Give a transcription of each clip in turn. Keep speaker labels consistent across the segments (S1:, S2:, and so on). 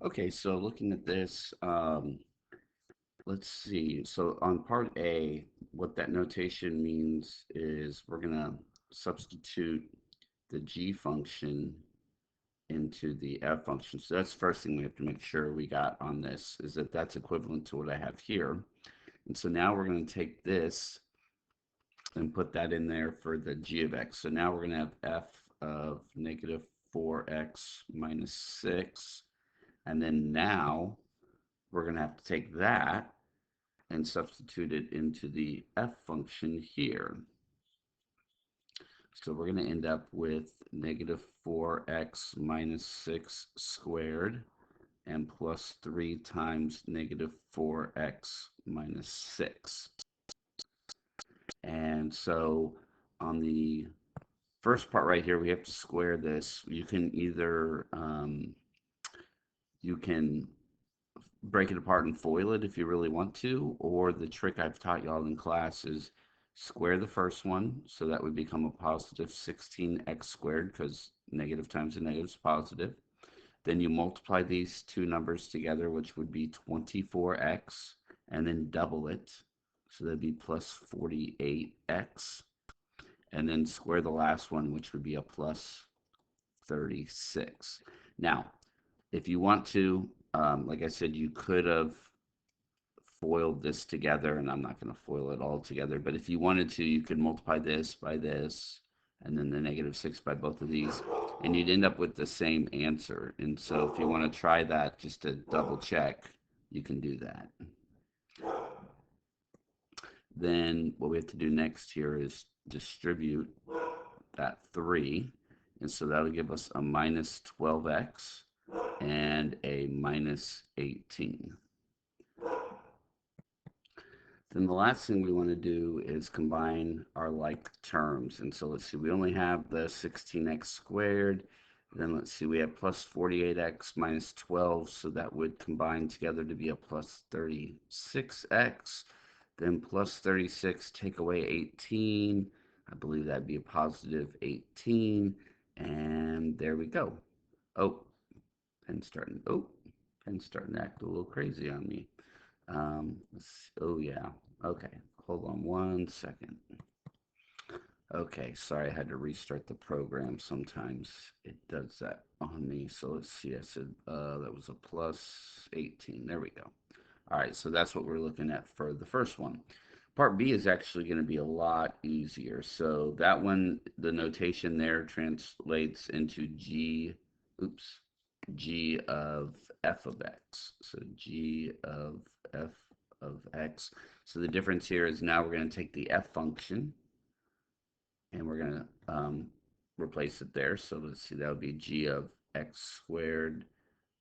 S1: Okay, so looking at this, let's see. So on part A, what that notation means is we're going to substitute the g function into the f function. So that's the first thing we have to make sure we got on this, is that that's equivalent to what I have here. And so now we're going to take this and put that in there for the g of x. So now we're going to have f of negative 4x minus 6. And then now we're going to have to take that and substitute it into the f function here. So we're going to end up with negative 4x minus 6 squared and plus 3 times negative 4x minus 6. And so on the first part right here, we have to square this. You can either you can break it apart and FOIL it if you really want to, or the trick I've taught y'all in class is square the first one, so that would become a positive 16x squared, because negative times a negative is positive. Then you multiply these two numbers together, which would be 24x, and then double it, so that'd be plus 48x, and then square the last one, which would be a plus 36. Now, if you want to, like I said, you could have foiled this together, and I'm not going to foil it all together, but if you wanted to, you could multiply this by this, and then the negative 6 by both of these, and you'd end up with the same answer. And so if you want to try that just to double check, you can do that. Then what we have to do next here is distribute that 3, and so that'll give us a minus 12x and a minus 18. Then the last thing we want to do is combine our like terms. And so let's see, we only have the 16x squared. Then let's see, we have plus 48x minus 12, so that would combine together to be a plus 36x. Then plus 36, take away 18. I believe that'd be a positive 18. And there we go. Oh, pen's starting to act a little crazy on me. Oh yeah. Okay. Hold on 1 second. Okay, sorry, I had to restart the program. Sometimes it does that on me. So let's see. I said that was a plus 18. There we go. All right, so that's what we're looking at for the first one. Part B is actually going to be a lot easier. So that one, the notation there translates into oops, g of f of x. So g of f of x. So the difference here is now we're going to take the f function and we're going to replace it there. So let's see, that would be g of x squared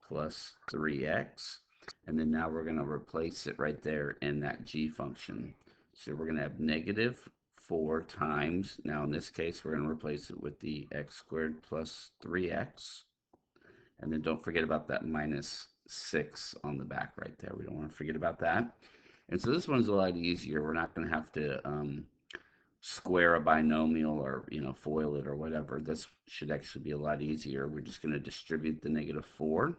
S1: plus 3x. And then now we're going to replace it right there in that g function. So we're going to have negative 4 times, now in this case, we're going to replace it with the x squared plus 3x. And then don't forget about that minus 6 on the back right there. We don't want to forget about that. And so this one's a lot easier. We're not going to have to square a binomial or, FOIL it or whatever. This should actually be a lot easier. We're just going to distribute the negative 4.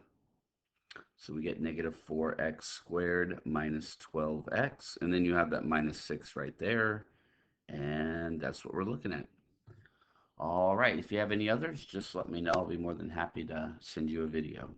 S1: So we get negative 4x squared minus 12x. And then you have that minus 6 right there. And that's what we're looking at. All right. If you have any others, just let me know. I'll be more than happy to send you a video.